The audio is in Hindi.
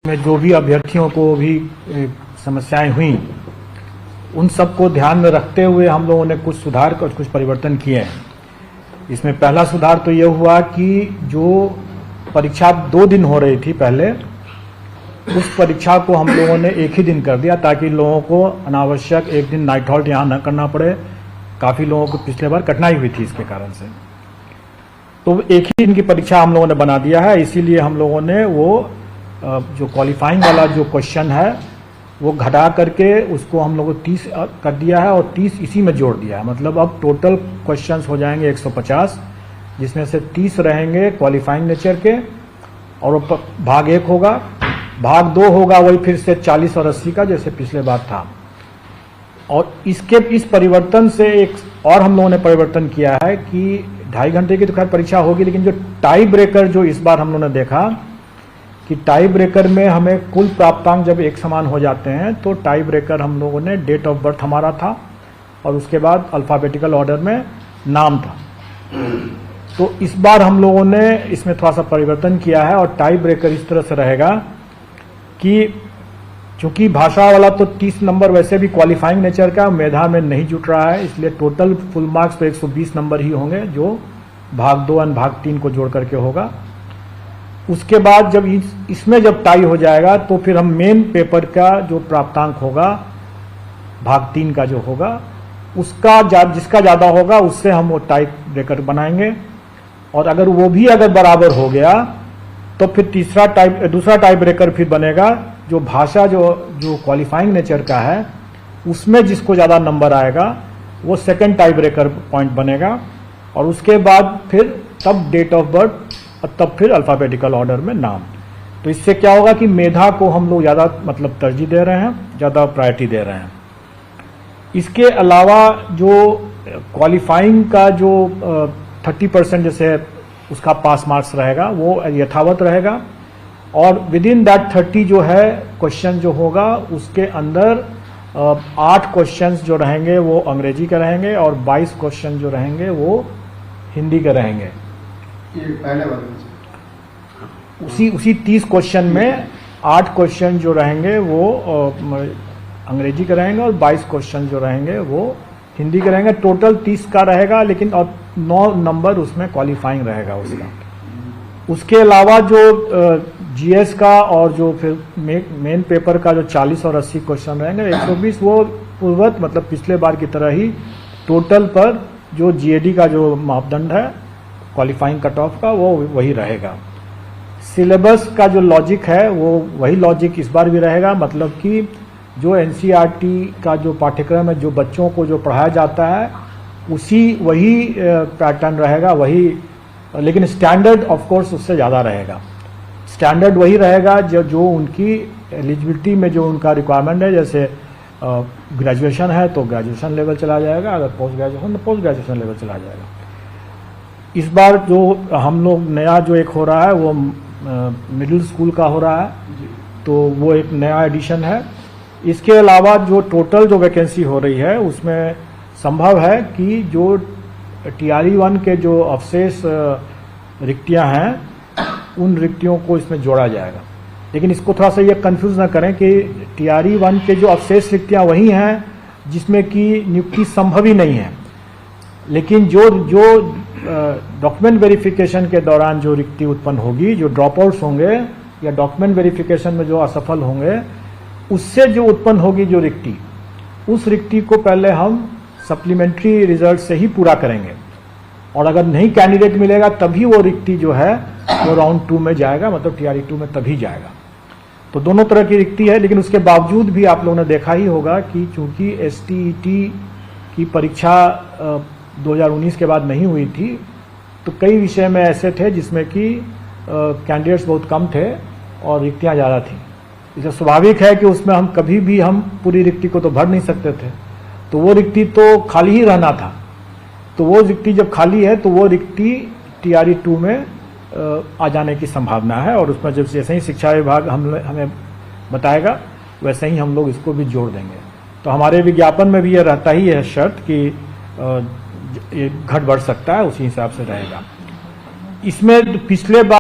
में जो भी अभ्यर्थियों को भी समस्याएं हुई, उन सबको ध्यान में रखते हुए हम लोगों ने कुछ सुधार और कुछ परिवर्तन किए हैं। इसमें पहला सुधार तो ये हुआ कि जो परीक्षा 2 दिन हो रही थी पहले, उस परीक्षा को हम लोगों ने एक ही दिन कर दिया ताकि लोगों को अनावश्यक एक दिन नाइट हॉल्ट यहाँ न करना पड़े। काफ़ी लोगों को पिछले बार कठिनाई हुई थी इसके कारण से, तो एक ही दिन की परीक्षा हम लोगों ने बना दिया है। इसीलिए हम लोगों ने वो जो क्वालिफाइंग वाला जो क्वेश्चन है वो घटा करके उसको हम लोगों को 30 कर दिया है और 30 इसी में जोड़ दिया है। मतलब अब टोटल क्वेश्चंस हो जाएंगे 150, जिसमें से 30 रहेंगे क्वालिफाइंग नेचर के और भाग 1 होगा, भाग 2 होगा वही फिर से 40 और 80 का जैसे पिछले बार था। और इस परिवर्तन से एक और हम लोगों ने परिवर्तन किया है कि 2.5 घंटे की तो खैर परीक्षा होगी, लेकिन जो टाई ब्रेकर जो इस बार हम लोगों ने देखा कि टाई ब्रेकर में हमें कुल प्राप्तांक जब एक समान हो जाते हैं तो टाई ब्रेकर हम लोगों ने डेट ऑफ बर्थ हमारा था और उसके बाद अल्फाबेटिकल ऑर्डर में नाम था। तो इस बार हम लोगों ने इसमें थोड़ा सा परिवर्तन किया है और टाई ब्रेकर इस तरह से रहेगा कि चूंकि भाषा वाला तो 30 नंबर वैसे भी क्वालिफाइंग नेचर का मेधा में नहीं जुट रहा है, इसलिए टोटल फुल मार्क्स तो 120 नंबर ही होंगे जो भाग 2 और भाग 3 को जोड़ करके होगा। उसके बाद जब इसमें जब टाई हो जाएगा तो फिर हम मेन पेपर का जो प्राप्तांक होगा भाग 3 का जो होगा उसका जिसका ज़्यादा होगा उससे हम वो टाई ब्रेकर बनाएंगे। और अगर वो भी अगर बराबर हो गया तो फिर दूसरा टाई ब्रेकर फिर बनेगा जो भाषा जो क्वालिफाइंग नेचर का है उसमें जिसको ज़्यादा नंबर आएगा वो सेकंड टाई ब्रेकर पॉइंट बनेगा। और उसके बाद फिर तब डेट ऑफ बर्थ और तब फिर अल्फाबेटिकल ऑर्डर में नाम। तो इससे क्या होगा कि मेधा को हम लोग ज़्यादा मतलब तरजीह दे रहे हैं, ज़्यादा प्रायोरिटी दे रहे हैं। इसके अलावा जो क्वालिफाइंग का जो 30% जैसे उसका पास मार्क्स रहेगा वो यथावत रहेगा और विद इन दैट 30 जो है क्वेश्चन जो होगा उसके अंदर 8 क्वेश्चंस जो रहेंगे वो अंग्रेजी के रहेंगे और 22 क्वेश्चन जो रहेंगे वो हिंदी के रहेंगे। पहले वाले उसी 30 क्वेश्चन में 8 क्वेश्चन जो रहेंगे वो अंग्रेजी के रहेंगे और 22 क्वेश्चन जो रहेंगे वो हिंदी के रहेंगे। टोटल 30 का रहेगा, लेकिन और 9 नंबर उसमें क्वालिफाइंग रहेगा उसका। उसके अलावा जो जीएस का और जो फिर मेन पेपर का जो 40 और 80 क्वेश्चन रहेंगे 120 वो पूर्वत मतलब पिछले बार की तरह ही टोटल पर जो जीएडी का जो मापदंड है क्वालिफाइंग कट ऑफ का वो वही रहेगा। सिलेबस का जो लॉजिक है वो वही लॉजिक इस बार भी रहेगा, मतलब कि जो एनसीईआरटी का जो पाठ्यक्रम है जो बच्चों को जो पढ़ाया जाता है वही पैटर्न रहेगा वही, लेकिन स्टैंडर्ड ऑफ कोर्स उससे ज़्यादा रहेगा। स्टैंडर्ड वही रहेगा जो उनकी एलिजिबिलिटी में जो उनका रिक्वायरमेंट है, जैसे ग्रेजुएशन है तो ग्रेजुएशन लेवल चला जाएगा, अगर पोस्ट ग्रेजुएशन तो पोस्ट ग्रेजुएशन लेवल चला जाएगा। इस बार जो हम लोग नया जो एक हो रहा है वो मिडिल स्कूल का हो रहा है, तो वो एक नया एडिशन है। इसके अलावा जो टोटल जो वैकेंसी हो रही है उसमें संभव है कि जो टीआरई 1 के जो अवशेष रिक्तियां हैं उन रिक्तियों को इसमें जोड़ा जाएगा। लेकिन इसको थोड़ा सा ये कंफ्यूज ना करें कि टीआरई 1 के जो अवशेष रिक्तियां वही हैं जिसमें कि नियुक्ति संभव ही नहीं है, लेकिन जो डॉक्यूमेंट वेरिफिकेशन के दौरान जो रिक्ति उत्पन्न होगी, जो ड्रॉप आउट्स होंगे या डॉक्यूमेंट वेरिफिकेशन में जो असफल होंगे उससे जो उत्पन्न होगी जो रिक्ति, उस रिक्ति को पहले हम सप्लीमेंट्री रिजल्ट से ही पूरा करेंगे और अगर नहीं कैंडिडेट मिलेगा तभी वो रिक्ति जो है वो राउंड 2 में जाएगा, मतलब टीआरई 2 में तभी जाएगा। तो दोनों तरह की रिक्ति है, लेकिन उसके बावजूद भी आप लोगों ने देखा ही होगा कि चूंकि एसटीईटी की परीक्षा 2019 के बाद नहीं हुई थी तो कई विषय में ऐसे थे जिसमें कि कैंडिडेट्स बहुत कम थे और रिक्तियां ज़्यादा थी। इसलिए स्वाभाविक है कि उसमें हम कभी भी हम पूरी रिक्ति को तो भर नहीं सकते थे, तो वो रिक्ति तो खाली ही रहना था। तो वो रिक्ति जब खाली है तो वो रिक्ति टीआरई 2 में आ जाने की संभावना है और उसमें जब जैसे ही शिक्षा विभाग हमें बताएगा वैसे ही हम लोग इसको भी जोड़ देंगे। तो हमारे विज्ञापन में भी ये रहता ही है शर्त कि ये घट बढ़ सकता है, उसी हिसाब से रहेगा। इसमें पिछले बार